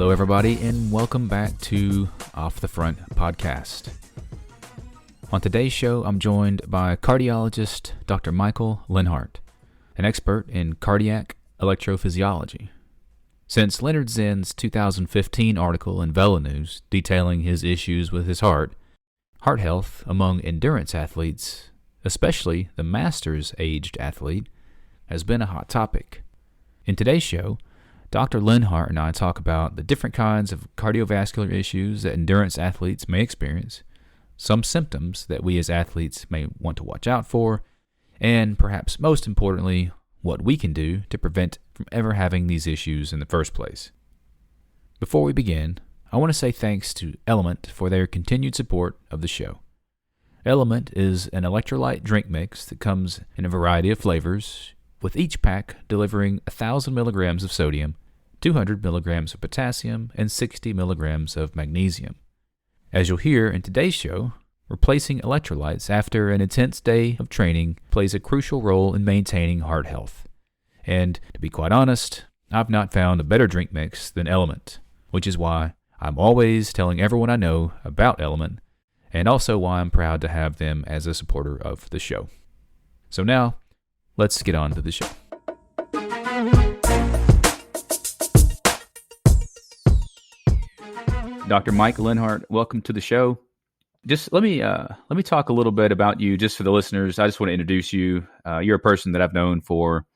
Hello, everybody, and welcome back to Off the Front Podcast. On today's show, I'm joined by cardiologist Dr. Michael Lenhart, an expert in cardiac electrophysiology. Since Lennard Zinn's 2015 article in VeloNews detailing his issues with his heart health among endurance athletes, especially the masters-aged athlete, has been a hot topic. In today's show, Dr. Lenhart and I talk about the different kinds of cardiovascular issues that endurance athletes may experience, some symptoms that we as athletes may want to watch out for, and perhaps most importantly, what we can do to prevent from ever having these issues in the first place. Before we begin, I want to say thanks to Element for their continued support of the show. Element is an electrolyte drink mix that comes in a variety of flavors, with each pack delivering 1,000 milligrams of sodium, 200 milligrams of potassium, and 60 milligrams of magnesium. As you'll hear in today's show, replacing electrolytes after an intense day of training plays a crucial role in maintaining heart health. And to be quite honest, I've not found a better drink mix than Element, which is why I'm always telling everyone I know about Element, and also why I'm proud to have them as a supporter of the show. So now, let's get on to the show. Dr. Mike Lenhart, welcome to the show. Just let me talk a little bit about you, just for the listeners. I just want to introduce you. You're a person that I've known for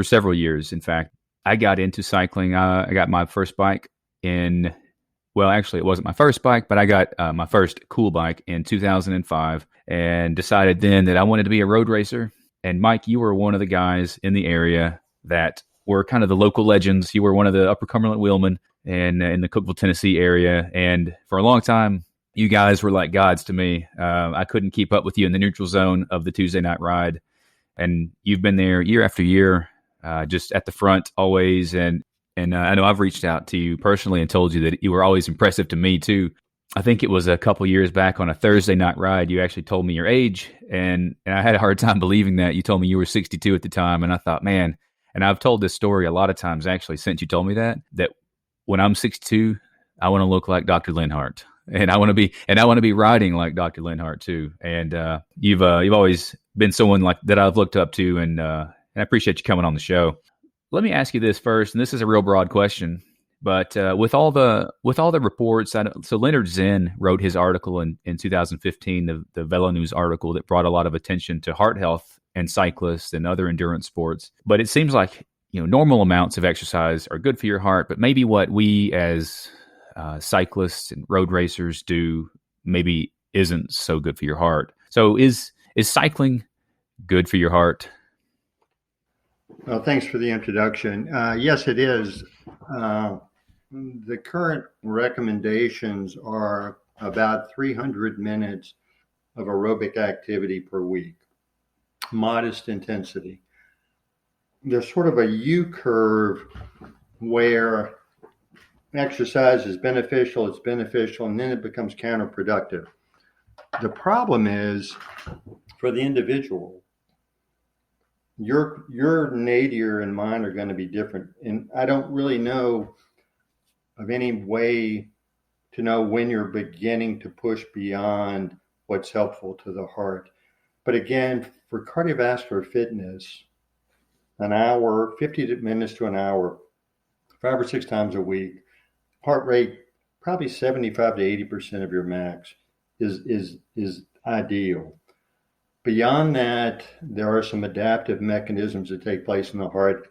several years. In fact, I got into cycling. I got my first bike it wasn't my first bike, but I got my first cool bike in 2005, and decided then that I wanted to be a road racer. And Mike, you were one of the guys in the area that were kind of the local legends. You were one of the Upper Cumberland wheelmen in the Cookeville, Tennessee area. And for a long time, you guys were like gods to me. I couldn't keep up with you in the neutral zone of the Tuesday night ride. And you've been there year after year, just at the front always. And I know I've reached out to you personally and told you that you were always impressive to me too. I think it was a couple years back on a Thursday night ride, you actually told me your age, and I had a hard time believing that. You told me you were 62 at the time, and I thought, man, and I've told this story a lot of times actually since you told me that when I'm 62, I want to look like Dr. Lenhart, and I want to be riding like Dr. Lenhart too. And you've always been someone like that I've looked up to, and I appreciate you coming on the show. Let me ask you this first, and this is a real broad question. But with all the reports, so Lennard Zinn wrote his article in 2015, the VeloNews article that brought a lot of attention to heart health and cyclists and other endurance sports. But it seems like normal amounts of exercise are good for your heart, but maybe what we as cyclists and road racers do maybe isn't so good for your heart. So is cycling good for your heart? Well, thanks for the introduction. Yes, it is. The current recommendations are about 300 minutes of aerobic activity per week, modest intensity. There's sort of a U-curve where exercise is beneficial, and then it becomes counterproductive. The problem is, for the individual, your nadir and mine are going to be different. And I don't really know of any way to know when you're beginning to push beyond what's helpful to the heart. But again, for cardiovascular fitness, an hour, 50 minutes to an hour, 5 or 6 times a week, heart rate, probably 75 to 80% of your max is ideal. Beyond that, there are some adaptive mechanisms that take place in the heart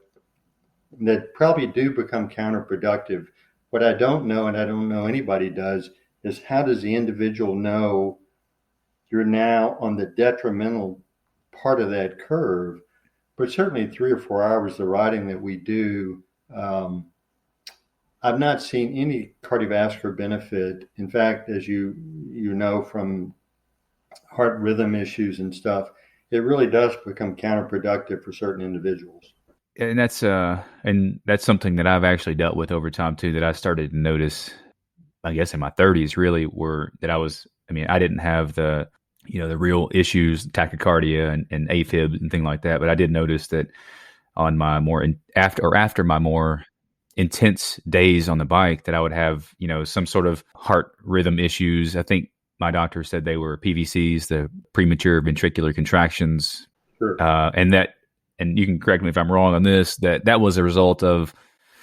that probably do become counterproductive. What I don't know, and I don't know anybody does, is how does the individual know you're now on the detrimental part of that curve? But certainly 3 or 4 hours of riding that we do, I've not seen any cardiovascular benefit. In fact, as you know from heart rhythm issues and stuff, it really does become counterproductive for certain individuals. And that's something that I've actually dealt with over time too, that I started to notice, I guess in my 30s really, I didn't have the real issues, tachycardia and AFib and things like that. But I did notice that on my after my more intense days on the bike that I would have, some sort of heart rhythm issues. I think my doctor said they were PVCs, the premature ventricular contractions. Sure. And you can correct me if I'm wrong on this, that was a result of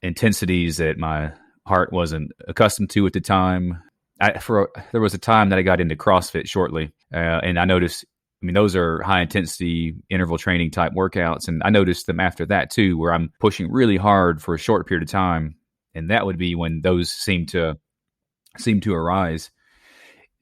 intensities that my heart wasn't accustomed to at the time. There was a time that I got into CrossFit shortly, and I noticed, those are high intensity interval training type workouts. And I noticed them after that too, where I'm pushing really hard for a short period of time. And that would be when those seem to arise.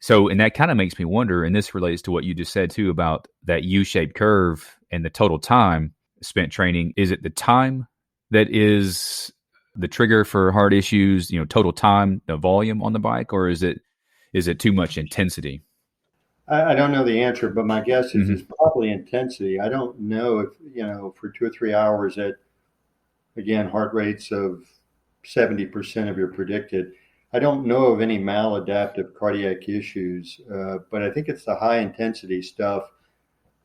So, and that kind of makes me wonder, and this relates to what you just said too, about that U-shaped curve and the total time spent training. Is it the time that is the trigger for heart issues, total time, the volume on the bike, or is it too much intensity? I don't know the answer, but my guess is it's probably intensity. I don't know if, for 2 or 3 hours at, again, heart rates of 70% of your predicted, I don't know of any maladaptive cardiac issues, but I think it's the high intensity stuff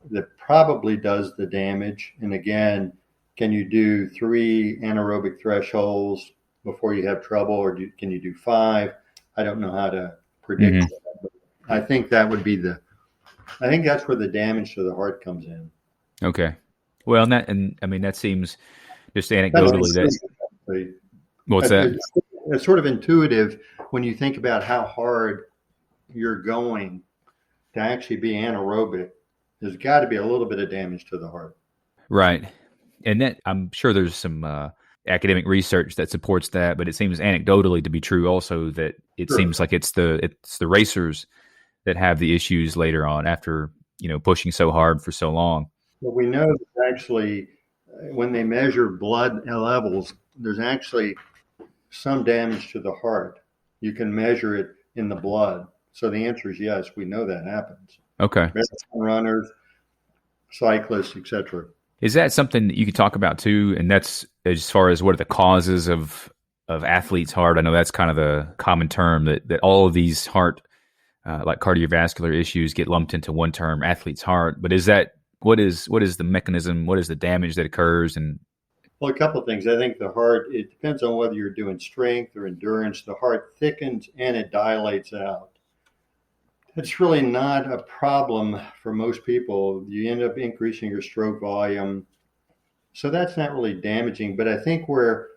that probably does the damage. And again, can you do 3 anaerobic thresholds before you have trouble, or can you do 5? I don't know how to predict that. But I think that would be I think that's where the damage to the heart comes in. Okay. Well, that seems just anecdotally what's that? It's sort of intuitive when you think about how hard you're going to actually be anaerobic. There's got to be a little bit of damage to the heart. Right. And that, I'm sure there's some academic research that supports that, but it seems anecdotally to be true also that it seems like it's the racers that have the issues later on after, pushing so hard for so long. Well, we know that actually when they measure blood levels, there's actually some damage to the heart. You can measure it in the blood. So the answer is yes, we know that happens. Okay. Marathon runners, cyclists, etc. Is that something that you could talk about too? And that's as far as what are the causes of athletes' heart? I know that's kind of the common term that all of these heart, like cardiovascular issues, get lumped into one term, athlete's heart. But what is the mechanism? What is the damage that occurs? And well, a couple of things. I think the heart, it depends on whether you're doing strength or endurance. The heart thickens and it dilates out. It's really not a problem for most people. You end up increasing your stroke volume. So that's not really damaging. But I think where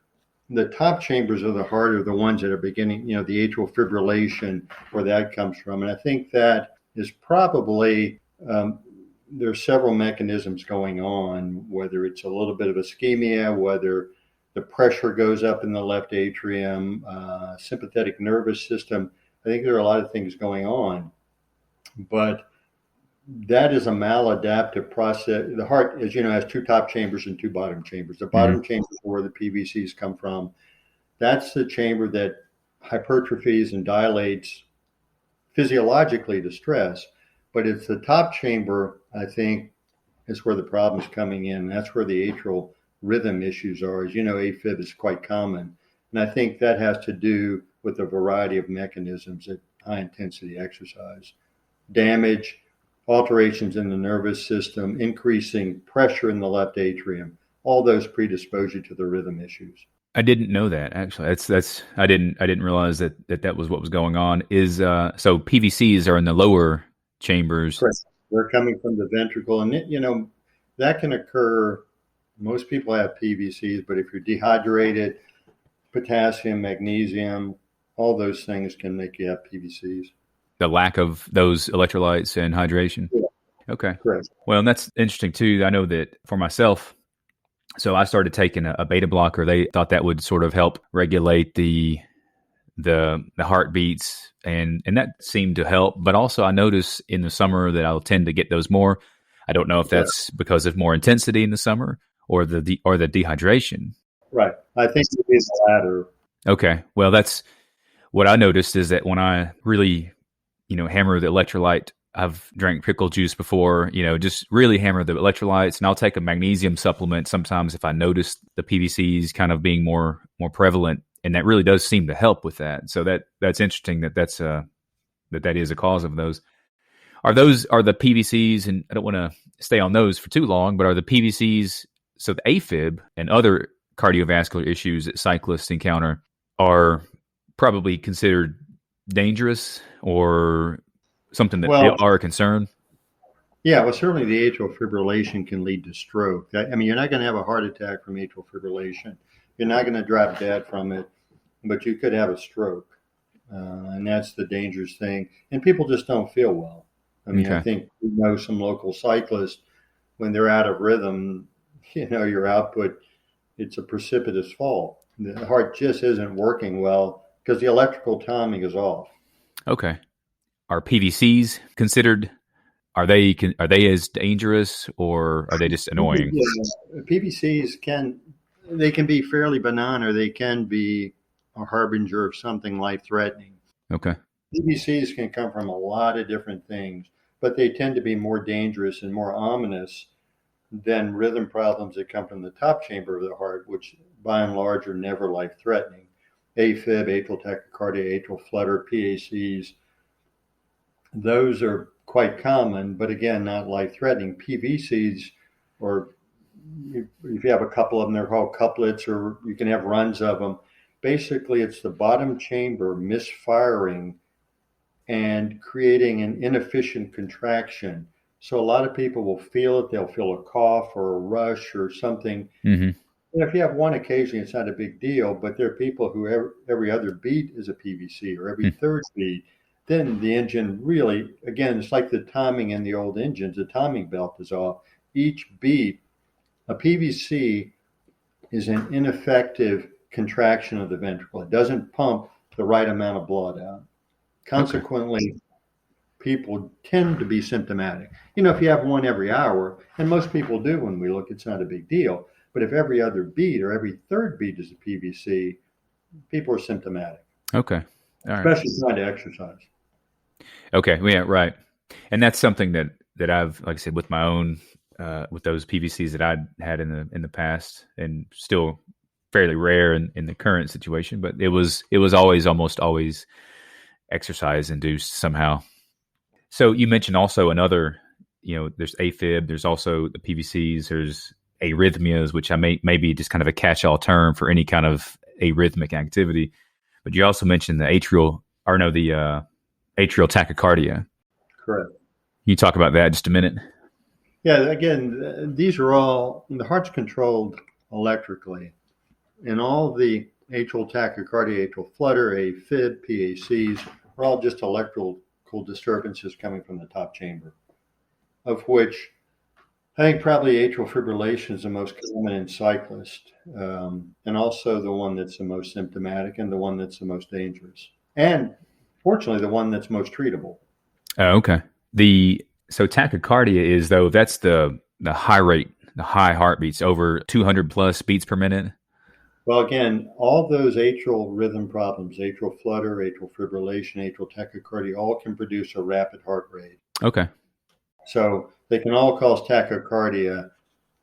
the top chambers of the heart are the ones that are beginning, the atrial fibrillation, where that comes from. And I think that is probably, there's several mechanisms going on, whether it's a little bit of ischemia, whether the pressure goes up in the left atrium, sympathetic nervous system. I think there are a lot of things going on. But that is a maladaptive process. The heart, as you know, has 2 top chambers and 2 bottom chambers. The bottom chamber is where the PVCs come from. That's the chamber that hypertrophies and dilates physiologically to stress. But it's the top chamber, I think, is where the problem's coming in. That's where the atrial rhythm issues are. As you know, AFib is quite common. And I think that has to do with a variety of mechanisms at high intensity exercise. Damage, alterations in the nervous system, increasing pressure in the left atrium, all those predispose you to the rhythm issues. I didn't know that actually. I didn't realize that was what was going on. Is so PVCs are in the lower chambers. Correct. They're coming from the ventricle, and that can occur. Most people have PVCs, but if you're dehydrated, potassium, magnesium, all those things can make you have PVCs. The lack of those electrolytes and hydration. Yeah. Okay. Correct. Well, and that's interesting too. I know that for myself, so I started taking a beta blocker. They thought that would sort of help regulate the heartbeats, and that seemed to help. But also I notice in the summer that I'll tend to get those more. I don't know if that's because of more intensity in the summer or the dehydration. Right. I think it is the latter. Okay. Well, that's what I noticed is that when I really hammer the electrolyte. I've drank pickle juice before, just really hammer the electrolytes, and I'll take a magnesium supplement sometimes if I notice the PVCs kind of being more prevalent, and that really does seem to help with that. So that's interesting that that is a cause of those. Are the PVCs, and I don't want to stay on those for too long, but are the PVCs, so the AFib and other cardiovascular issues that cyclists encounter are probably considered dangerous or something that Well, are a concern? yeah, well, certainly the atrial fibrillation can lead to stroke. I mean, you're not going to have a heart attack from atrial fibrillation. You're not going to drop dead from it, but you could have a stroke. And that's the dangerous thing. And people just don't feel well. I mean, I think we know some local cyclists, when they're out of rhythm, your output, it's a precipitous fall. The heart just isn't working well because the electrical timing is off. Okay. Are PVCs considered? Are they as dangerous, or are they just annoying? Yeah, PVCs can be fairly benign, or they can be a harbinger of something life-threatening. Okay. PVCs can come from a lot of different things, but they tend to be more dangerous and more ominous than rhythm problems that come from the top chamber of the heart, which by and large are never life-threatening. AFib, atrial tachycardia, atrial flutter, PACs, those are quite common, but again, not life-threatening. PVCs, or if you have a couple of them, they're called couplets, or you can have runs of them. Basically, it's the bottom chamber misfiring and creating an inefficient contraction. So a lot of people will feel it. They'll feel a cough or a rush or something. Mm-hmm. And if you have one occasionally, it's not a big deal, but there are people who every other beat is a PVC, or every third beat. Then the engine really, again, it's like the timing in the old engines. The timing belt is off. Each beat, a PVC is an ineffective contraction of the ventricle. It doesn't pump the right amount of blood out. Consequently, people tend to be symptomatic. If you have one every hour, and most people do when we look, it's not a big deal. But if every other beat or every third beat is a PVC, people are symptomatic. Okay. All right. Especially trying to exercise. Okay. Yeah, right. And that's something that I've, like I said, with my own, with those PVCs that I'd had in the past, and still fairly rare in the current situation, but it was almost always exercise induced somehow. So you mentioned also another, there's AFib, there's also the PVCs, there's arrhythmias, which I may be just kind of a catch-all term for any kind of arrhythmic activity. But you also mentioned the atrial tachycardia. Correct. Can you talk about that just a minute? Yeah, again, these are all, the heart's controlled electrically. And all the atrial tachycardia, atrial flutter, AFib, PACs are all just electrical disturbances coming from the top chamber, of which I think probably atrial fibrillation is the most common in cyclists, and also the one that's the most symptomatic and the one that's the most dangerous. And fortunately, the one that's most treatable. Oh, okay. So tachycardia is, though, that's the high rate, the high heartbeats, over 200 plus beats per minute. Well, again, all those atrial rhythm problems, atrial flutter, atrial fibrillation, atrial tachycardia, all can produce a rapid heart rate. Okay. So they can all cause tachycardia.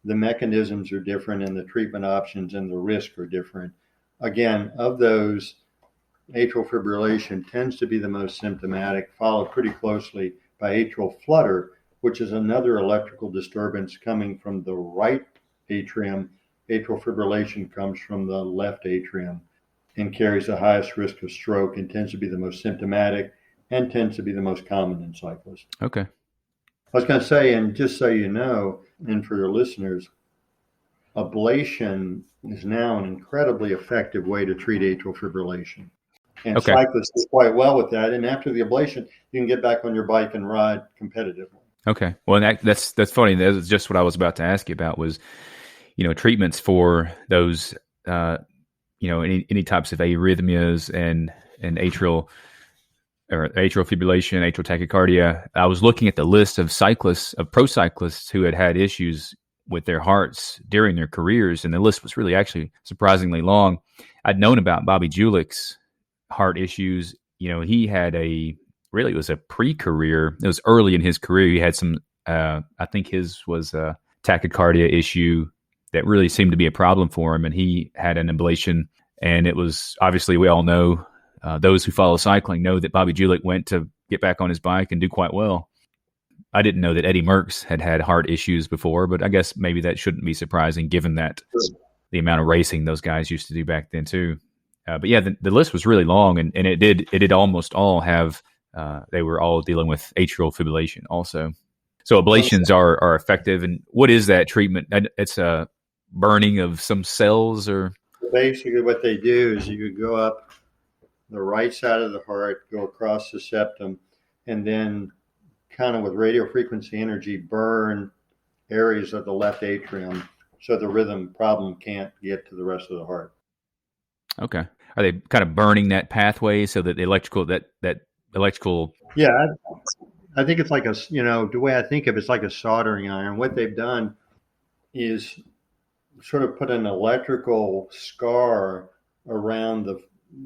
The mechanisms are different, and the treatment options and the risk are different. Again, of those, atrial fibrillation tends to be the most symptomatic, followed pretty closely by atrial flutter, which is another electrical disturbance coming from the right atrium. Atrial fibrillation comes from the left atrium and carries the highest risk of stroke, and tends to be the most symptomatic and tends to be the most common in cyclists. Okay. I was going to say, and just so you know, and for your listeners, ablation is now an incredibly effective way to treat atrial fibrillation. And cyclists do quite well with that. And after the ablation, you can get back on your bike and ride competitively. Okay. Well, that's funny. That's just what I was about to ask you about was, treatments for those, any types of arrhythmias and atrial fibrillation, atrial tachycardia. I was looking at the list of pro cyclists who had issues with their hearts during their careers, and the list was really actually surprisingly long. I'd known about Bobby Julick's heart issues. He had it was a pre-career. It was early in his career. He had some, I think his was a tachycardia issue that really seemed to be a problem for him. And he had an ablation, and it was obviously, we all know, those who follow cycling know that Bobby Julick went to get back on his bike and do quite well. I didn't know that Eddie Merckx had heart issues before, but I guess maybe that shouldn't be surprising given that the amount of racing those guys used to do back then too. But yeah, the list was really long, and it did almost all have they were all dealing with atrial fibrillation also. So ablations are effective. And what is that treatment? It's a burning of some cells, or basically what they do is you go up the right side of the heart, go across the septum, and then kind of with radio frequency energy burn areas of the left atrium so the rhythm problem can't get to the rest of the heart. Okay. Are they kind of burning that pathway so that the electrical Yeah, I think it's like the way I think of it's like a soldering iron. What they've done is sort of put an electrical scar around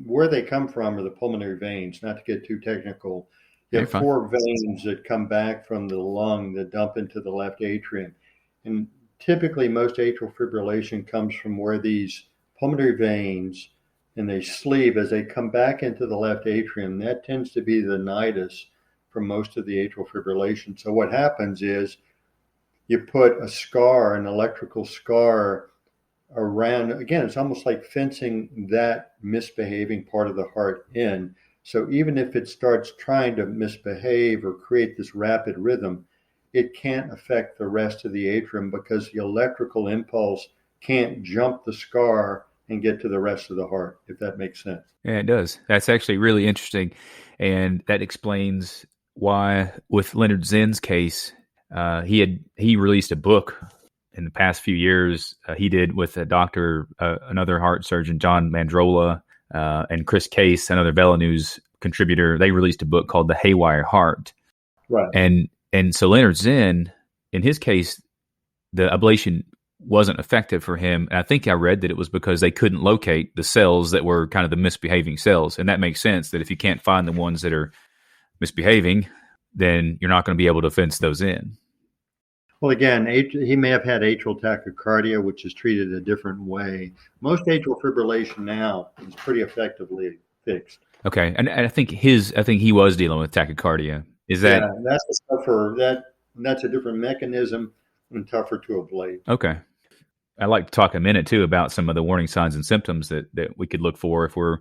where they come from are the pulmonary veins. Not to get too technical, you have 4 veins that come back from the lung that dump into the left atrium. And typically most atrial fibrillation comes from where these pulmonary veins and they sleeve as they come back into the left atrium. That tends to be the nidus for most of the atrial fibrillation. So what happens is you put a scar, an electrical scar around, again, it's almost like fencing that misbehaving part of the heart in. So even if it starts trying to misbehave or create this rapid rhythm, it can't affect the rest of the atrium because the electrical impulse can't jump the scar and get to the rest of the heart, if that makes sense. Yeah, it does. That's actually really interesting. And that explains why with Lennard Zinn's case, he released a book in the past few years. He did with a doctor, another heart surgeon, John Mandrola, and Chris Case, another VeloNews contributor. They released a book called The Haywire Heart. Right. And so Lennard Zinn, in his case, the ablation wasn't effective for him. And I think I read that it was because they couldn't locate the cells that were kind of the misbehaving cells. And that makes sense, that if you can't find the ones that are misbehaving, then you're not going to be able to fence those in. Well, again, he may have had atrial tachycardia, which is treated a different way. Most atrial fibrillation now is pretty effectively fixed. Okay, and I think he was dealing with tachycardia. Is that? Yeah, that's tougher. That's a different mechanism and tougher to ablate. Okay, I'd like to talk a minute too about some of the warning signs and symptoms that we could look for if we're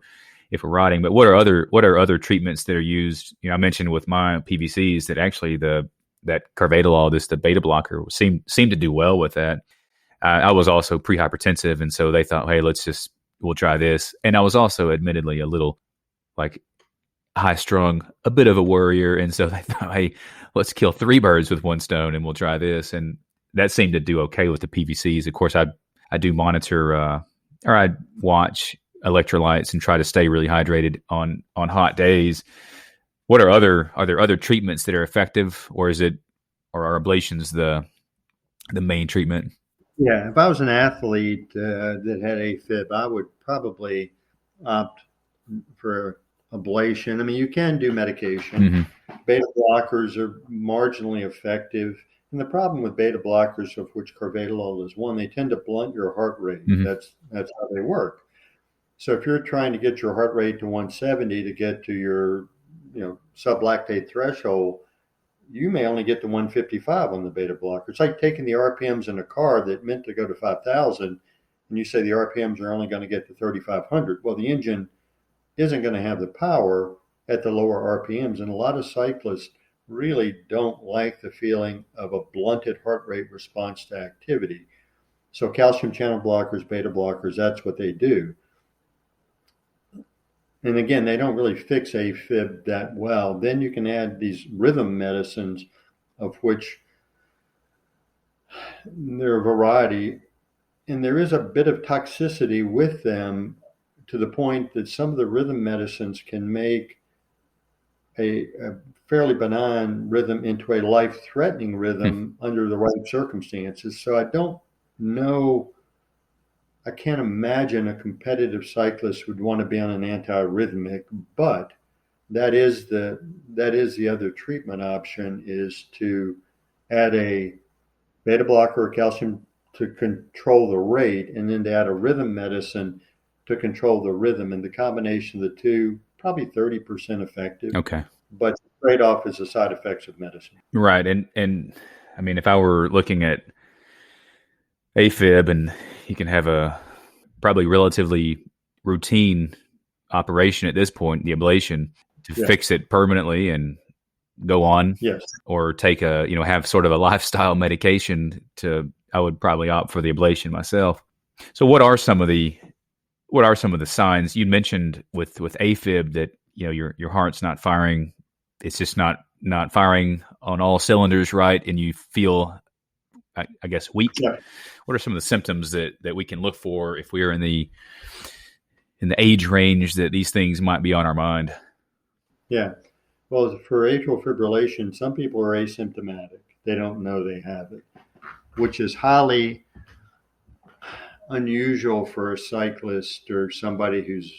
riding. But what are other treatments that are used? I mentioned with my PVCs that actually that carvedilol, the beta blocker, seemed to do well with that. I was also pre-hypertensive, and so they thought, hey, we'll try this. And I was also admittedly a little like high strung, a bit of a worrier, and so they thought, hey, let's kill 3 birds with one stone, and we'll try this. And that seemed to do okay with the PVCs. Of course, I do monitor or I watch electrolytes and try to stay really hydrated on hot days. What are there other treatments that are effective, or are ablations the main treatment? Yeah, if I was an athlete that had AFib, I would probably opt for ablation. I mean, you can do medication. Mm-hmm. Beta blockers are marginally effective. And the problem with beta blockers, of which carvedilol is one, they tend to blunt your heart rate. Mm-hmm. That's how they work. So if you're trying to get your heart rate to 170 to get to your sublactate threshold, you may only get to 155 on the beta blocker. It's like taking the RPMs in a car that meant to go to 5,000, and you say the RPMs are only going to get to 3,500. Well, the engine isn't going to have the power at the lower RPMs, and a lot of cyclists really don't like the feeling of a blunted heart rate response to activity. So calcium channel blockers, beta blockers, that's what they do. And again, they don't really fix AFib that well. Then you can add these rhythm medicines, of which there are a variety. And there is a bit of toxicity with them to the point that some of the rhythm medicines can make a fairly benign rhythm into a life-threatening rhythm under the right circumstances. So I don't know. I can't imagine a competitive cyclist would want to be on an antiarrhythmic, but that is the other treatment option, is to add a beta blocker or calcium to control the rate, and then to add a rhythm medicine to control the rhythm. And the combination of the two, probably 30% effective. Okay. But the trade-off is the side effects of medicine. Right. And I mean, if I were looking at AFib, and you can have a probably relatively routine operation at this point, the ablation, to fix it permanently and go on. Yes. Or take have sort of a lifestyle medication I would probably opt for the ablation myself. So what are some of the signs you mentioned with AFib that, your heart's not firing? It's just not firing on all cylinders, right? And you feel, I guess, weak. Yeah. What are some of the symptoms that we can look for if we're in the age range that these things might be on our mind? Yeah. Well, for atrial fibrillation, some people are asymptomatic. They don't know they have it, which is highly unusual for a cyclist or somebody who's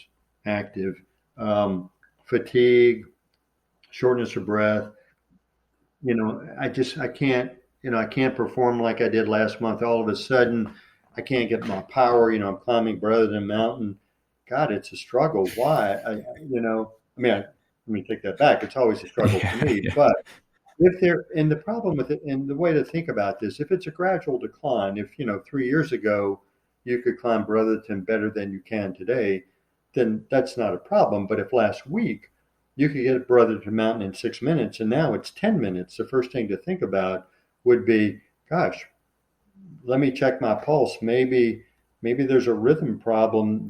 active. Fatigue, shortness of breath. I can't perform like I did last month. All of a sudden, I can't get my power. I'm climbing Brotherton Mountain. God, it's a struggle. Why? Let me take that back. It's always a struggle for me. Yeah. But the problem with it, and the way to think about this, if it's a gradual decline, if 3 years ago you could climb Brotherton better than you can today, then that's not a problem. But if last week you could get Brotherton Mountain in 6 minutes and now it's 10 minutes, the first thing to think about would be, gosh, let me check my pulse. Maybe there's a rhythm problem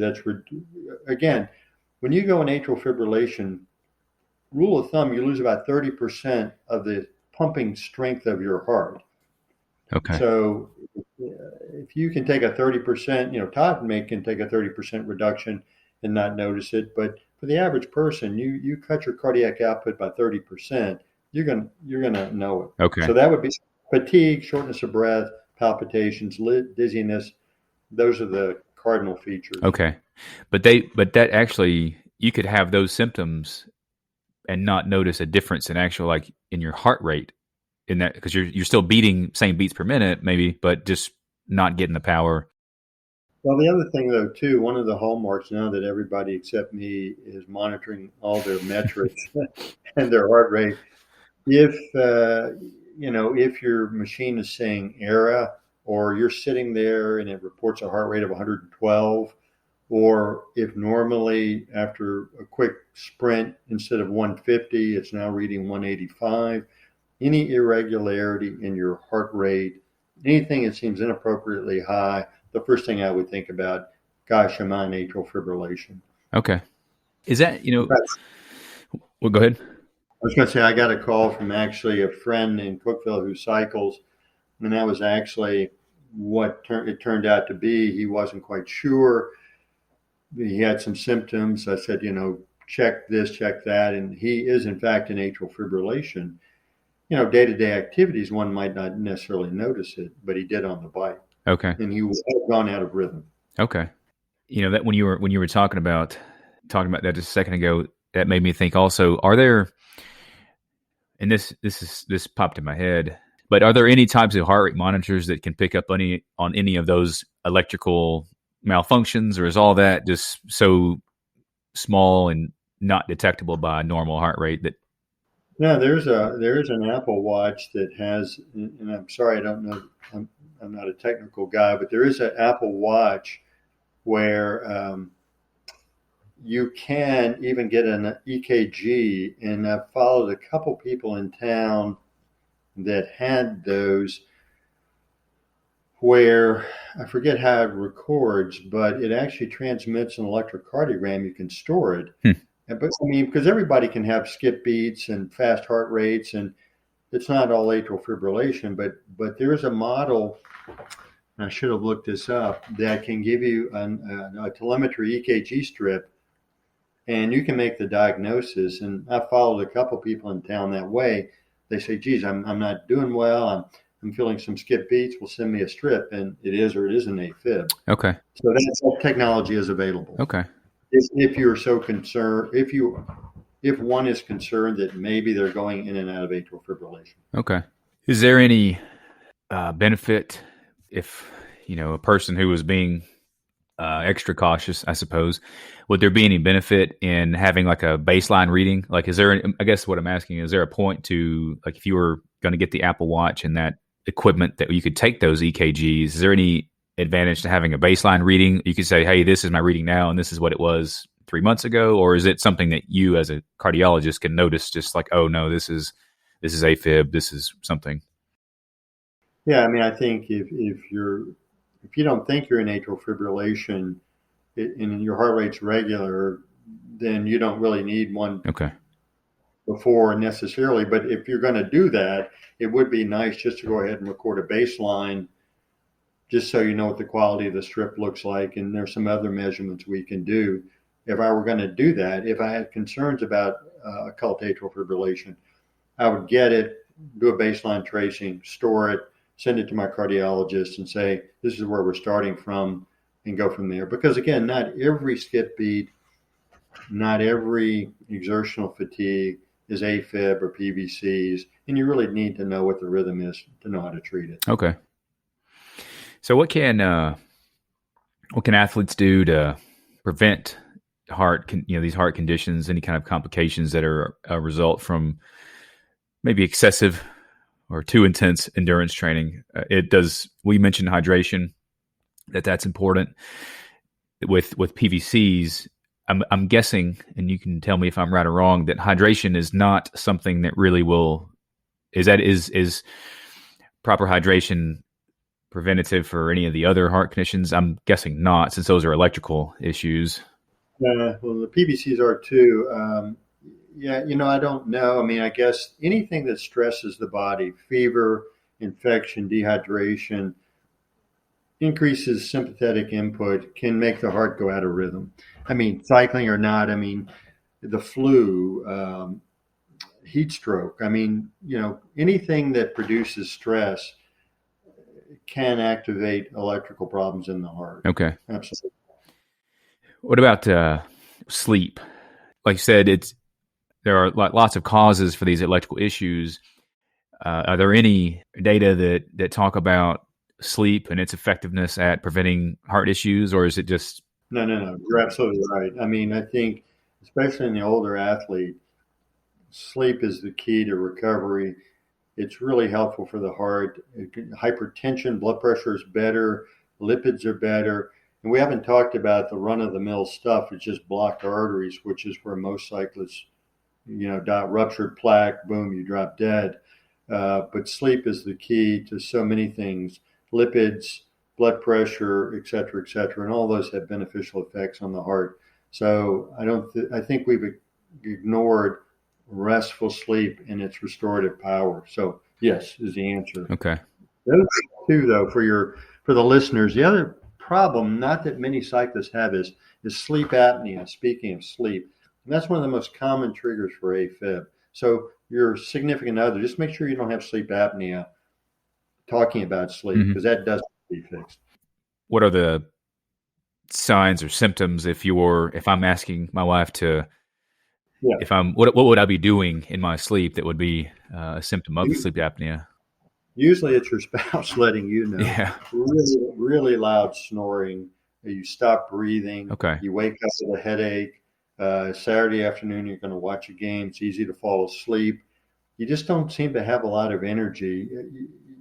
again, when you go in atrial fibrillation, rule of thumb, you lose about 30% of the pumping strength of your heart. Okay. So if you can take a 30%, Todd can take a 30% reduction and not notice it. But for the average person, you cut your cardiac output by 30%, you're gonna know it. Okay. So that would be fatigue, shortness of breath, palpitations, dizziness. Those are the cardinal features. Okay. But that actually, you could have those symptoms and not notice a difference in actual, like, in your heart rate, in that, because you're still beating same beats per minute maybe, but just not getting the power. Well, the other thing though too, one of the hallmarks now that everybody except me is monitoring all their metrics and their heart rate. If your machine is saying error, or you're sitting there and it reports a heart rate of 112, or if normally after a quick sprint, instead of 150, it's now reading 185, any irregularity in your heart rate, anything that seems inappropriately high, the first thing I would think about, gosh, am I in atrial fibrillation? Okay. Is that, well, go ahead. I was going to say, I got a call from actually a friend in Cookville who cycles, and that was actually what it turned out to be. He wasn't quite sure. He had some symptoms. I said, check this, check that. And he is, in fact, in atrial fibrillation. Day-to-day activities, one might not necessarily notice it, but he did on the bike. Okay. And he was gone out of rhythm. Okay. That when you were talking about that just a second ago, that made me think also, are there, and this popped in my head, but are there any types of heart rate monitors that can pick up on any of those electrical malfunctions, or is all that just so small and not detectable by a normal heart rate that? No, there is an Apple Watch that has, and I'm sorry, I don't know, I'm not a technical guy, but there is an Apple Watch where you can even get an EKG, and I've followed a couple people in town that had those, where I forget how it records, but it actually transmits an electrocardiogram. You can store it. But because everybody can have skip beats and fast heart rates, and it's not all atrial fibrillation, but there is a model, and I should have looked this up, that can give you a telemetry EKG strip, and you can make the diagnosis. And I followed a couple people in town that way. They say, geez, I'm not doing well. I'm feeling some skip beats. Well, send me a strip, and it is or it isn't AFib. Okay. So that technology is available. Okay. If you're so concerned, if one is concerned that maybe they're going in and out of atrial fibrillation. Okay. Is there any benefit if, a person who was being extra cautious, I suppose, would there be any benefit in having like a baseline reading? Like, I guess what I'm asking, is there a point to, like, if you were going to get the Apple Watch and that equipment that you could take those EKGs, is there any advantage to having a baseline reading? You could say, hey, this is my reading now, and this is what it was 3 months ago, or is it something that you as a cardiologist can notice, just like, oh no, this is AFib, this is something? Yeah, I mean, I think if you don't think you're in atrial fibrillation and your heart rate's regular, then you don't really need one Okay. before necessarily. But if you're going to do that, it would be nice just to go ahead and record a baseline, just so you know what the quality of the strip looks like. And there's some other measurements we can do. If I were going to do that, if I had concerns about occult atrial fibrillation, I would get it, do a baseline tracing, store it, send it to my cardiologist and say, this is where we're starting from, and go from there. Because again, not every skip beat, not every exertional fatigue is AFib or PVCs, and you really need to know what the rhythm is to know how to treat it. Okay. So what can athletes do to prevent these heart conditions, any kind of complications that are a result from maybe excessive or too intense endurance training? We mentioned hydration, that's important. With PVCs, I'm guessing, and you can tell me if I'm right or wrong, that hydration is not something that really is proper hydration preventative for any of the other heart conditions? I'm guessing not, since those are electrical issues. Well, the PVCs are too. Yeah, I don't know. I mean, I guess anything that stresses the body, fever, infection, dehydration, increases sympathetic input, can make the heart go out of rhythm. I mean, cycling or not, I mean, the flu, heat stroke. I mean, anything that produces stress can activate electrical problems in the heart. Okay. Absolutely. What about sleep? Like you said, there are lots of causes for these electrical issues. Are there any data that talk about sleep and its effectiveness at preventing heart issues, or is it just... No. You're absolutely right. I mean, I think, especially in the older athlete, sleep is the key to recovery. It's really helpful for the heart. Hypertension, blood pressure is better, lipids are better. And we haven't talked about the run-of-the-mill stuff. It's just blocked arteries, which is where most cyclists, ruptured plaque, boom, you drop dead. But sleep is the key to so many things: lipids, blood pressure, et cetera, and all those have beneficial effects on the heart. So I think we've ignored restful sleep and its restorative power. So yes is the answer. Okay. The other thing too, though, for the listeners, the other problem, not that many cyclists have, is sleep apnea. Speaking of sleep, and that's one of the most common triggers for AFib. So your significant other, just make sure you don't have sleep apnea talking about sleep, because that does need to be fixed. What are the signs or symptoms if I'm asking my wife to, what would I be doing in my sleep that would be a symptom of sleep apnea? Usually it's your spouse letting you know. Yeah. Really, really loud snoring. You stop breathing. Okay. You wake up with a headache. Saturday afternoon, you're going to watch a game. It's easy to fall asleep. You just don't seem to have a lot of energy.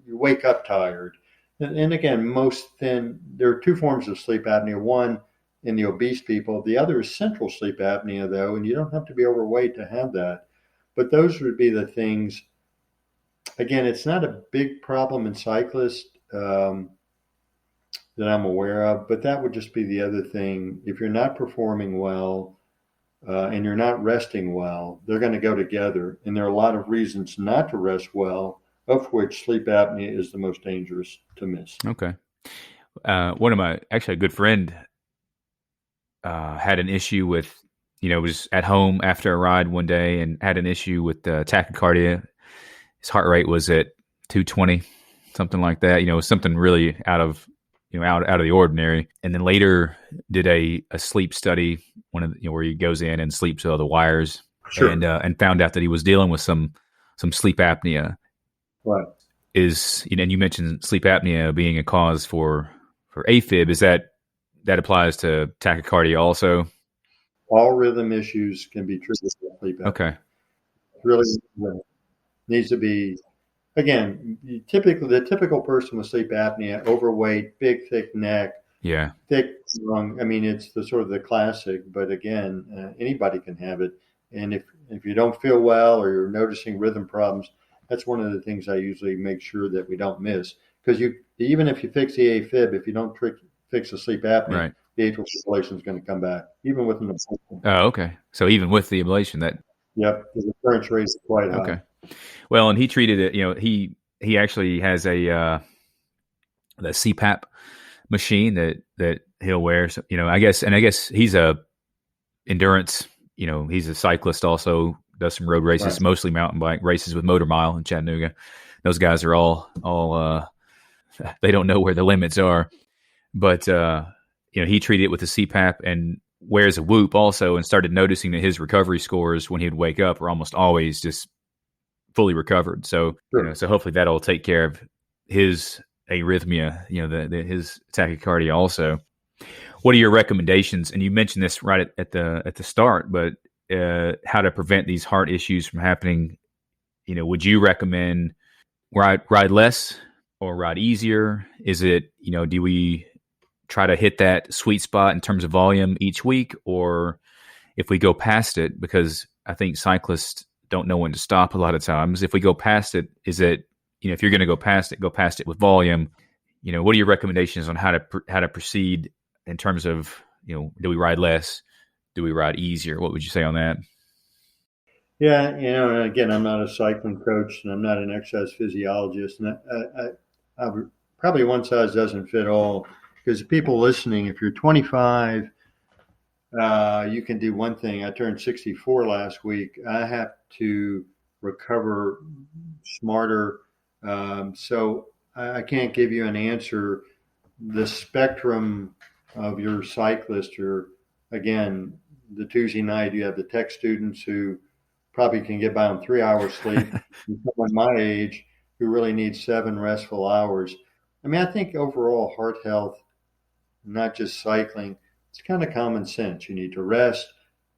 You wake up tired. And again, there are two forms of sleep apnea. One in the obese people. The other is central sleep apnea, though, and you don't have to be overweight to have that. But those would be the things. Again, it's not a big problem in cyclists that I'm aware of, but that would just be the other thing. If you're not performing well and you're not resting well, they're going to go together. And there are a lot of reasons not to rest well, of which sleep apnea is the most dangerous to miss. Okay. A good friend had an issue with, was at home after a ride one day and had an issue with tachycardia. His heart rate was at 220, something like that. Something really out of the ordinary. And then later did a sleep study, where he goes in and sleeps with all the wires, Sure. and found out that he was dealing with some sleep apnea. Right. And you mentioned sleep apnea being a cause for AFib. Is that applies to tachycardia also? All rhythm issues can be triggered by sleep apnea. Okay. Really needs to be again, the typical person with sleep apnea, overweight, big, thick neck, Yeah. thick lung. I mean, it's the sort of the classic, but again, anybody can have it. And if you don't feel well or you're noticing rhythm problems, that's one of the things I usually make sure that we don't miss. Because even if you fix the AFib, if you don't fix the sleep apnea, Right. the atrial fibrillation is going to come back, even with an ablation. Oh, okay. So even with the ablation, that Yep, the recurrence rate is quite high. okay. Well, and he treated it. He actually has the CPAP machine that he'll wear. So, I guess he's a endurance. He's a cyclist. Also does some road races, Right. mostly mountain bike races with Motor Mile in Chattanooga. Those guys are all they don't know where the limits are, but he treated it with a CPAP and wears a Whoop also, and started noticing that his recovery scores when he would wake up were almost always just fully recovered. So, Sure. so hopefully that'll take care of his arrhythmia, his tachycardia also. What are your recommendations? And you mentioned this right at the start, but how to prevent these heart issues from happening? Would you recommend ride less or ride easier? Is it, do we try to hit that sweet spot in terms of volume each week, or if we go past it, because I think cyclists don't know when to stop a lot of times. If we go past it, is it, if you're going to go past it with volume. What are your recommendations on how to proceed in terms of, do we ride less? Do we ride easier? What would you say on that? Yeah, and again, I'm not a cycling coach and I'm not an exercise physiologist, and I probably one size doesn't fit all, because people listening, if you're 25, you can do one thing. I turned 64 last week. I have to recover smarter. So I can't give you an answer. The spectrum of your cyclist, or again, the Tuesday night, you have the tech students who probably can get by on 3 hours sleep, and someone my age who really needs 7 restful hours. I mean, I think overall heart health, not just cycling, it's kind of common sense. You need to rest,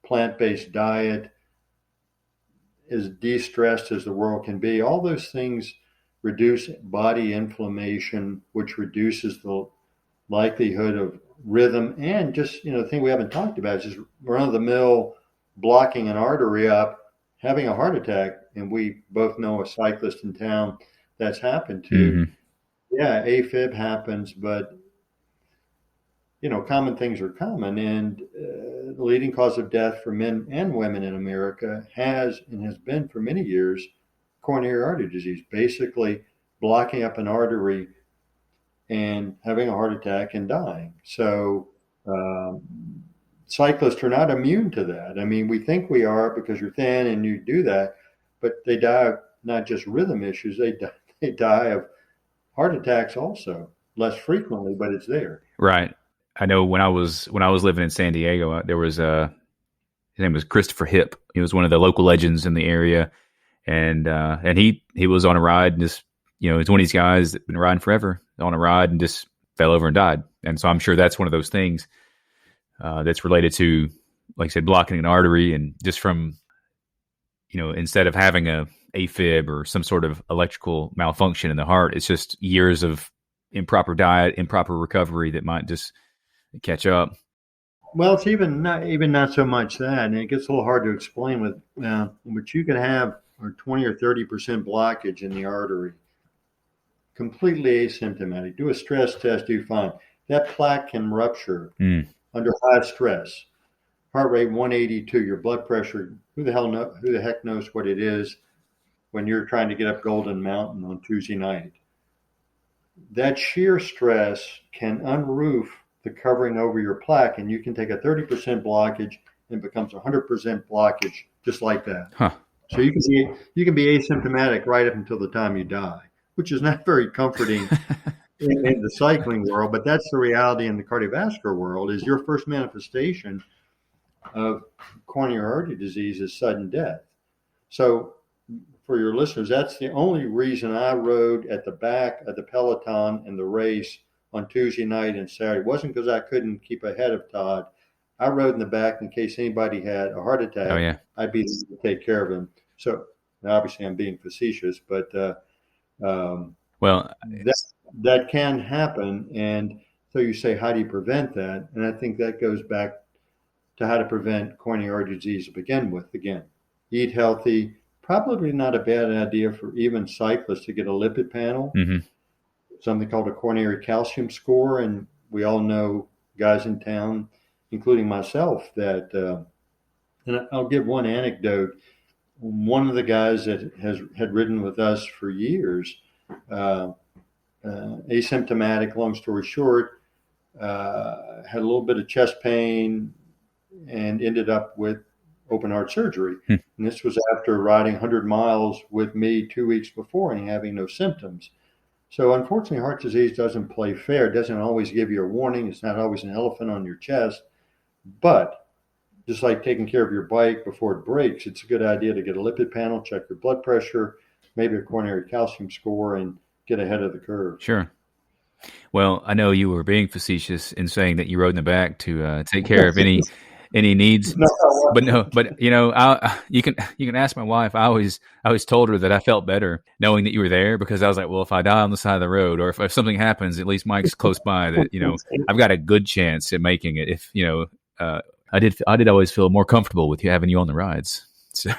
plant-based diet, as de-stressed as the world can be. All those things reduce body inflammation, which reduces the likelihood of rhythm. And just, the thing we haven't talked about is just run-of-the-mill blocking an artery up, having a heart attack. And we both know a cyclist in town that's happened to. Mm-hmm. Yeah, AFib happens, but common things are common, and the leading cause of death for men and women in America has been for many years coronary artery disease, basically blocking up an artery and having a heart attack and dying. So cyclists are not immune to that. I mean, we think we are because you're thin and you do that, but they die of not just rhythm issues, they die of heart attacks also, less frequently, but it's there. Right. I know when I was living in San Diego, there was his name was Christopher Hip. He was one of the local legends in the area, and he was on a ride and just, he's one of these guys that's been riding forever on a ride and just fell over and died. And so I'm sure that's one of those things that's related to, like I said, blocking an artery, and just from, instead of having a AFib or some sort of electrical malfunction in the heart, it's just years of improper diet, improper recovery that might just catch up. Well, it's not so much that, and it gets a little hard to explain with, but you can have a 20 or 30% blockage in the artery, completely asymptomatic. Do a stress test, you find that plaque can rupture under high stress. Heart rate 182, your blood pressure. Who the heck knows what it is when you're trying to get up Golden Mountain on Tuesday night? That sheer stress can unroof the covering over your plaque, and you can take a 30% blockage and it becomes 100% blockage just like that. Huh. So you can be asymptomatic right up until the time you die, which is not very comforting in the cycling world, but that's the reality in the cardiovascular world. Is your first manifestation of coronary artery disease is sudden death. So for your listeners, that's the only reason I rode at the back of the peloton in the race on Tuesday night and Saturday. It wasn't because I couldn't keep ahead of Todd. I rode in the back in case anybody had a heart attack. Oh, yeah. I'd be there to take care of him. So obviously I'm being facetious, but Well, That can happen. And so you say, how do you prevent that? And I think that goes back to how to prevent coronary artery disease to begin with. Again, eat healthy. Probably not a bad idea for even cyclists to get a lipid panel, mm-hmm. something called a coronary calcium score. And we all know guys in town, including myself, that, and I'll give one anecdote. One of the guys that had ridden with us for years, asymptomatic, long story short, had a little bit of chest pain and ended up with open heart surgery. And this was after riding 100 miles with me 2 weeks before and having no symptoms. So unfortunately, heart disease doesn't play fair. It doesn't always give you a warning. It's not always an elephant on your chest. But just like taking care of your bike before it breaks, it's a good idea to get a lipid panel, check your blood pressure, maybe a coronary calcium score, and get ahead of the curve. Sure. Well, I know you were being facetious in saying that you rode in the back to take care of any needs, but you can ask my wife. I always told her that I felt better knowing that you were there, because I was like, well, if I die on the side of the road, or if something happens, at least Mike's close by, that I've got a good chance at making it. If I did always feel more comfortable with having you on the rides. So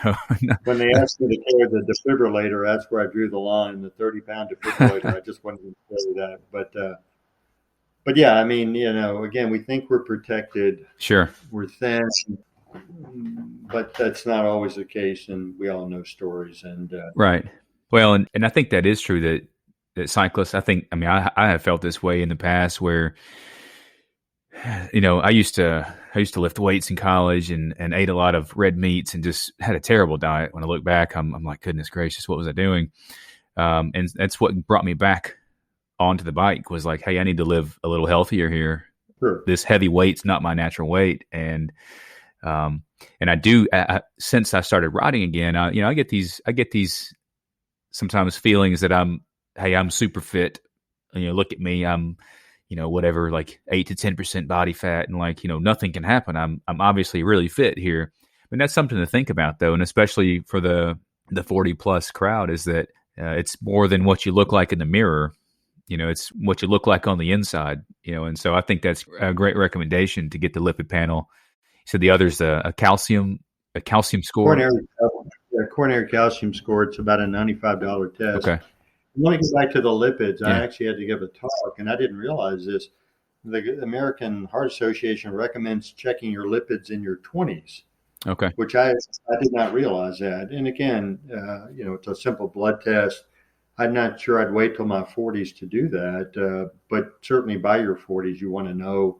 when they asked me to carry the defibrillator, that's where I drew the line, the 30-pound defibrillator. I just wanted to say that. But yeah, I mean, again, we think we're protected. Sure. We're thin, but that's not always the case. And we all know stories. And right. Well, and I think that is true that cyclists, I have felt this way in the past where, I used to lift weights in college and ate a lot of red meats and just had a terrible diet. When I look back, I'm like, goodness gracious, what was I doing? And that's what brought me back onto the bike, was like, hey, I need to live a little healthier here. Sure. This heavy weight's not my natural weight. And I do, since I started riding again, I get these sometimes feelings that I'm super fit. Look at me, I'm, whatever, like 8 to 10% body fat, and like, nothing can happen. I'm obviously really fit here. And that's something to think about, though. And especially for the 40 plus crowd, is that it's more than what you look like in the mirror. It's what you look like on the inside, and so I think that's a great recommendation to get the lipid panel. So the other's a calcium score. Coronary calcium score. It's about a $95 test. Okay. I want to get back to the lipids. Yeah. I actually had to give a talk, and I didn't realize this. The American Heart Association recommends checking your lipids in your 20s. Okay. Which I did not realize that. And again, it's a simple blood test. I'm not sure I'd wait till my 40s to do that. But certainly by your 40s, you want to know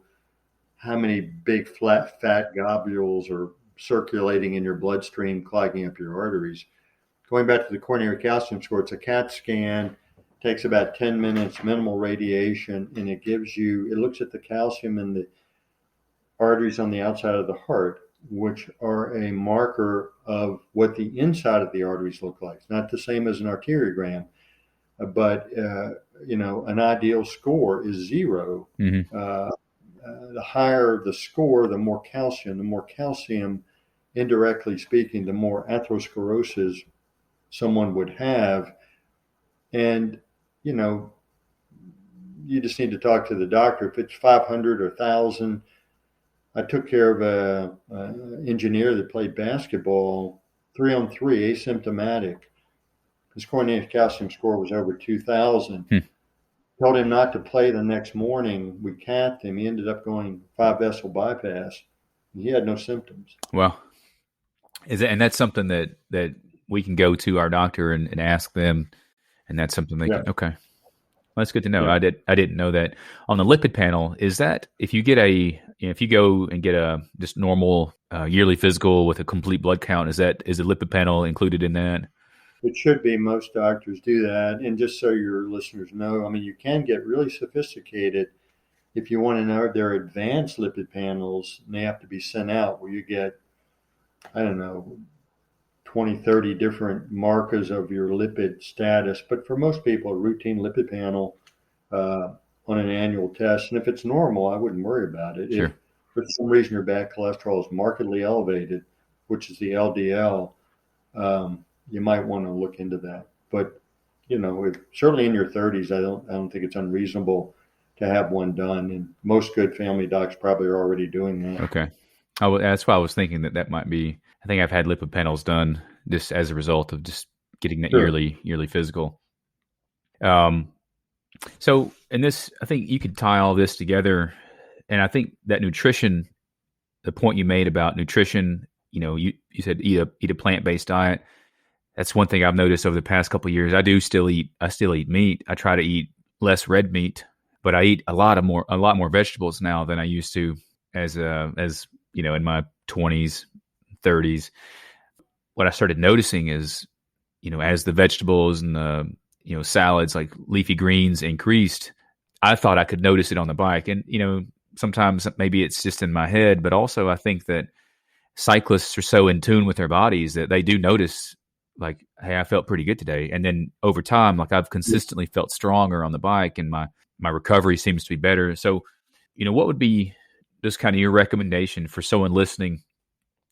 how many big fat globules are circulating in your bloodstream, clogging up your arteries. Going back to the coronary calcium score, it's a CAT scan, takes about 10 minutes, minimal radiation, and it looks at the calcium in the arteries on the outside of the heart, which are a marker of what the inside of the arteries look like. It's not the same as an arteriogram, but an ideal score is 0. Mm-hmm. The higher the score, the more calcium. The more calcium, indirectly speaking, the more atherosclerosis someone would have. And, you just need to talk to the doctor. If it's 500 or 1,000, I took care of an engineer that played basketball, 3-on-3, asymptomatic. His coronary calcium score was over 2,000. Told him not to play the next morning. We cathed him. He ended up going 5-vessel bypass. He had no symptoms. Well, and that's something that we can go to our doctor and ask them, and that's something they can. Okay. Well, that's good to know. Yeah. I didn't know that. On the lipid panel, is that if you get if you go and get a just normal yearly physical with a complete blood count, is the lipid panel included in that? It should be. Most doctors do that. And just so your listeners know, you can get really sophisticated if you want to know their advanced lipid panels, and they have to be sent out where you get, 20, 30 different markers of your lipid status. But for most people, a routine lipid panel on an annual test. And if it's normal, I wouldn't worry about it. Sure. If for some reason your bad cholesterol is markedly elevated, which is the LDL, you might want to look into that. But certainly in your 30s, I don't think it's unreasonable to have one done, and most good family docs probably are already doing that. Okay. That's why I was thinking that might be. I think I've had lipid panels done just as a result of just getting that Sure. yearly physical. So, in this, I think you could tie all this together, and I think that nutrition, the point you made about nutrition, you said eat a plant-based diet. That's one thing I've noticed over the past couple of years. I still eat meat. I try to eat less red meat, but I eat a lot more vegetables now than I used to as in my 20s, 30s. What I started noticing is, as the vegetables and the salads like leafy greens increased, I thought I could notice it on the bike. And sometimes maybe it's just in my head, but also I think that cyclists are so in tune with their bodies that they do notice, like, hey, I felt pretty good today. And then over time, like, I've consistently felt stronger on the bike, and my recovery seems to be better. So, what would be just kind of your recommendation for someone listening?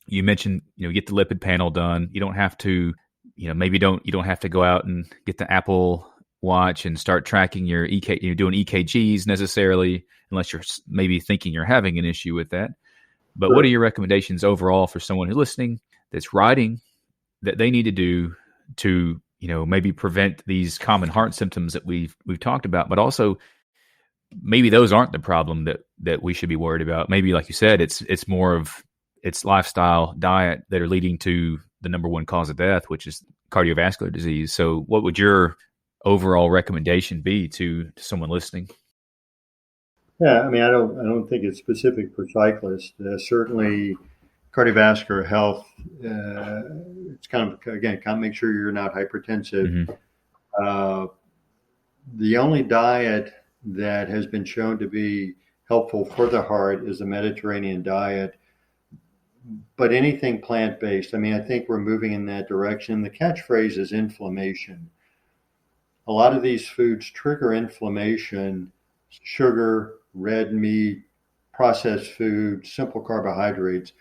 You mentioned, get the lipid panel done. You don't have to, maybe you don't have to go out and get the Apple Watch and start tracking your doing EKGs necessarily, unless you're maybe thinking you're having an issue with that. But what are your recommendations overall for someone who's listening that's riding that they need to do to, maybe prevent these common heart symptoms that we've talked about, but also maybe those aren't the problem that we should be worried about. Maybe, like you said, it's more of it's lifestyle, diet that are leading to the number one cause of death, which is cardiovascular disease. So what would your overall recommendation be to someone listening? Yeah, I mean, I don't think it's specific for cyclists. Certainly, cardiovascular health. It's kind of make sure you're not hypertensive. Mm-hmm. The only diet that has been shown to be helpful for the heart is the Mediterranean diet. But anything plant-based, I mean, I think we're moving in that direction. The catchphrase is inflammation. A lot of these foods trigger inflammation: sugar, red meat, processed food, simple carbohydrates.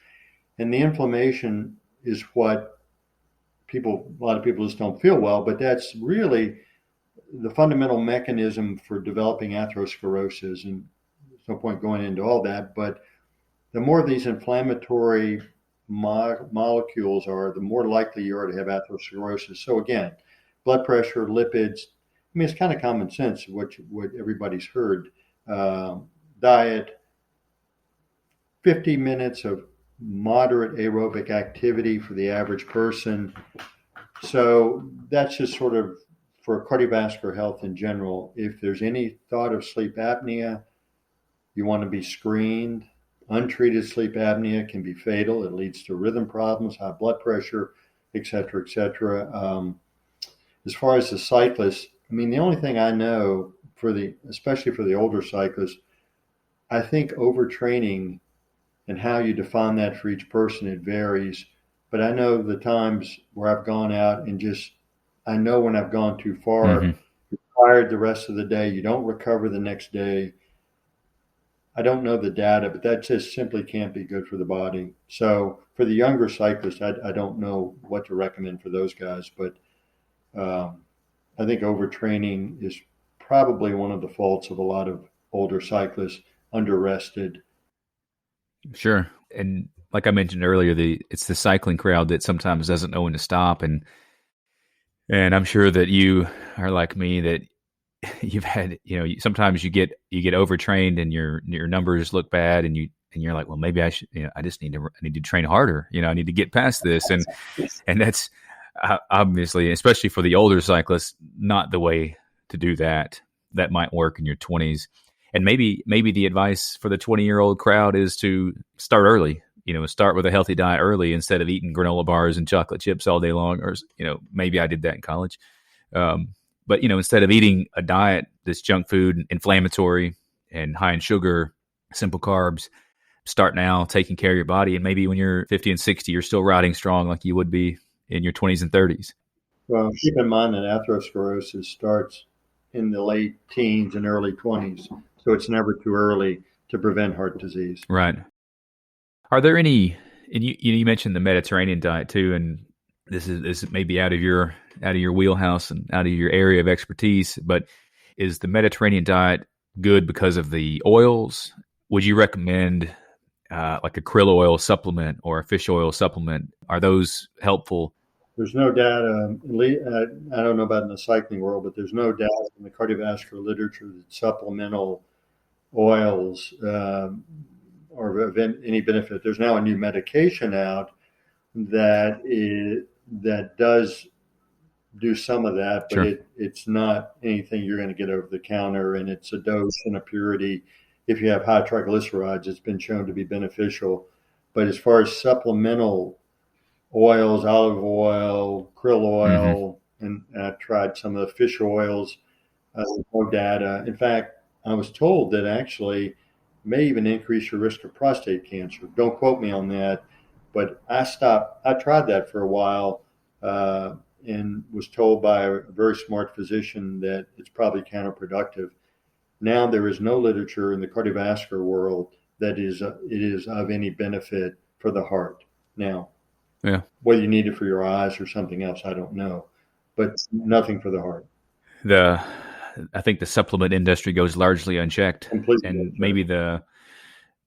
And the inflammation is what a lot of people just don't feel well, but that's really the fundamental mechanism for developing atherosclerosis. And there's no point going into all that, but the more these inflammatory molecules are, the more likely you are to have atherosclerosis. So again, blood pressure, lipids. I mean, it's kind of common sense what everybody's heard. Diet, 50 minutes of moderate aerobic activity for the average person. So that's just sort of for cardiovascular health in general. If there's any thought of sleep apnea, you want to be screened. Untreated sleep apnea can be fatal. It leads to rhythm problems, high blood pressure, et cetera, et cetera. As far as the cyclists, I mean, the only thing I know especially for the older cyclists, I think overtraining, and how you define that for each person, it varies. But I know the times where I've gone out and I know when I've gone too far, Mm-hmm. you're tired the rest of the day, you don't recover the next day. I don't know the data, but that just simply can't be good for the body. So for the younger cyclists, I don't know what to recommend for those guys, but I think overtraining is probably one of the faults of a lot of older cyclists, under-rested. Sure. And like I mentioned earlier, it's the cycling crowd that sometimes doesn't know when to stop. And I'm sure that you are like me, that you've had, sometimes you get overtrained and your numbers look bad, and you're like, well, maybe I should, I need to train harder. I need to get past this. And that's obviously, especially for the older cyclists, not the way to do that. That might work in your 20s. And maybe the advice for the 20-year-old crowd is to start early. Start with a healthy diet early instead of eating granola bars and chocolate chips all day long. Or maybe I did that in college. But instead of eating a diet that's junk food, inflammatory, and high in sugar, simple carbs, start now taking care of your body. And maybe when you're 50 and 60, you're still riding strong like you would be in your 20s and 30s. Well, keep in mind that atherosclerosis starts in the late teens and early 20s. So it's never too early to prevent heart disease. Right. Are there any, and you mentioned the Mediterranean diet too, and this may be out of your wheelhouse and out of your area of expertise, but is the Mediterranean diet good because of the oils? Would you recommend like a krill oil supplement or a fish oil supplement? Are those helpful? There's no data, I don't know about in the cycling world, but there's no data in the cardiovascular literature that supplemental oils are of any benefit. There's now a new medication out that does do some of that, but Sure. it's not anything you're going to get over the counter, and it's a dose and a purity. If you have high triglycerides, it's been shown to be beneficial. But as far as supplemental oils, olive oil, krill oil, and I tried some of the fish oils, no data. In fact, I was told that actually may even increase your risk of prostate cancer. Don't quote me on that, but I tried that for a while and was told by a very smart physician that it's probably counterproductive. Now there is no literature in the cardiovascular world that it is of any benefit for the heart. Now, Yeah. whether you need it for your eyes or something else, I don't know, but nothing for the heart. I think the supplement industry goes largely unchecked, Completely and unchecked. maybe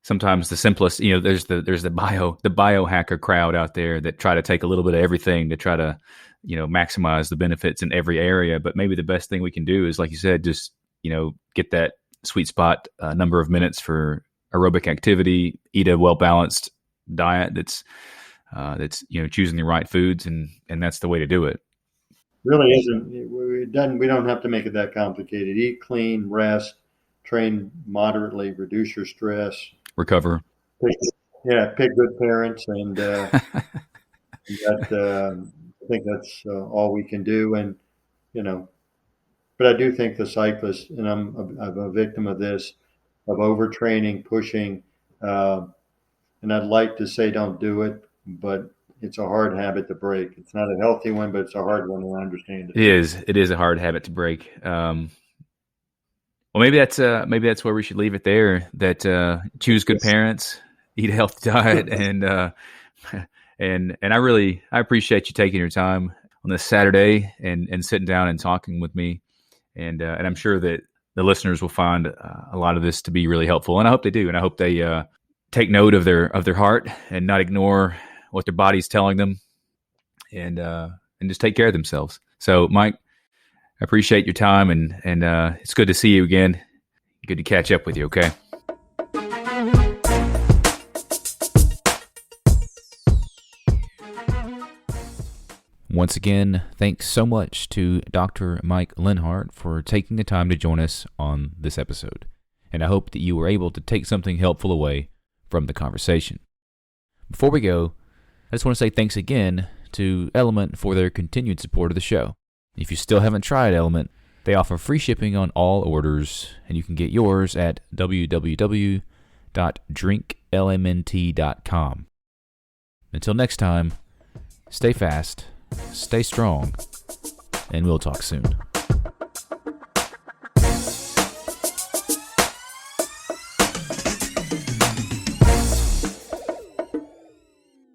sometimes the simplest, there's the biohacker crowd out there that try to take a little bit of everything to try to, maximize the benefits in every area. But maybe the best thing we can do is, like you said, just, get that sweet spot number of minutes for aerobic activity, eat a well-balanced diet that's choosing the right foods, and that's the way to do it. Really isn't. We don't have to make it that complicated. Eat clean, rest, train moderately, reduce your stress, Recover. Pick good parents, and I think that's all we can do. And but I do think the cyclists, and I'm a victim of this, of overtraining, pushing, and I'd like to say don't do it, but it's a hard habit to break. It's not a healthy one, but it's a hard one, and I understand it. It is a hard habit to break. Well, maybe that's where we should leave it there. That choose good parents, eat a healthy diet, and I appreciate you taking your time on this Saturday and sitting down and talking with me, and I'm sure that the listeners will find a lot of this to be really helpful, and I hope they do, and I hope they take note of their heart and not ignore what their body's telling them, and just take care of themselves. So, Mike, I appreciate your time, and it's good to see you again. Good to catch up with you, okay? Once again, thanks so much to Dr. Mike Lenhart for taking the time to join us on this episode. And I hope that you were able to take something helpful away from the conversation. Before we go, I just want to say thanks again to Element for their continued support of the show. If you still haven't tried Element, they offer free shipping on all orders, and you can get yours at www.drinklmnt.com. Until next time, stay fast, stay strong, and we'll talk soon.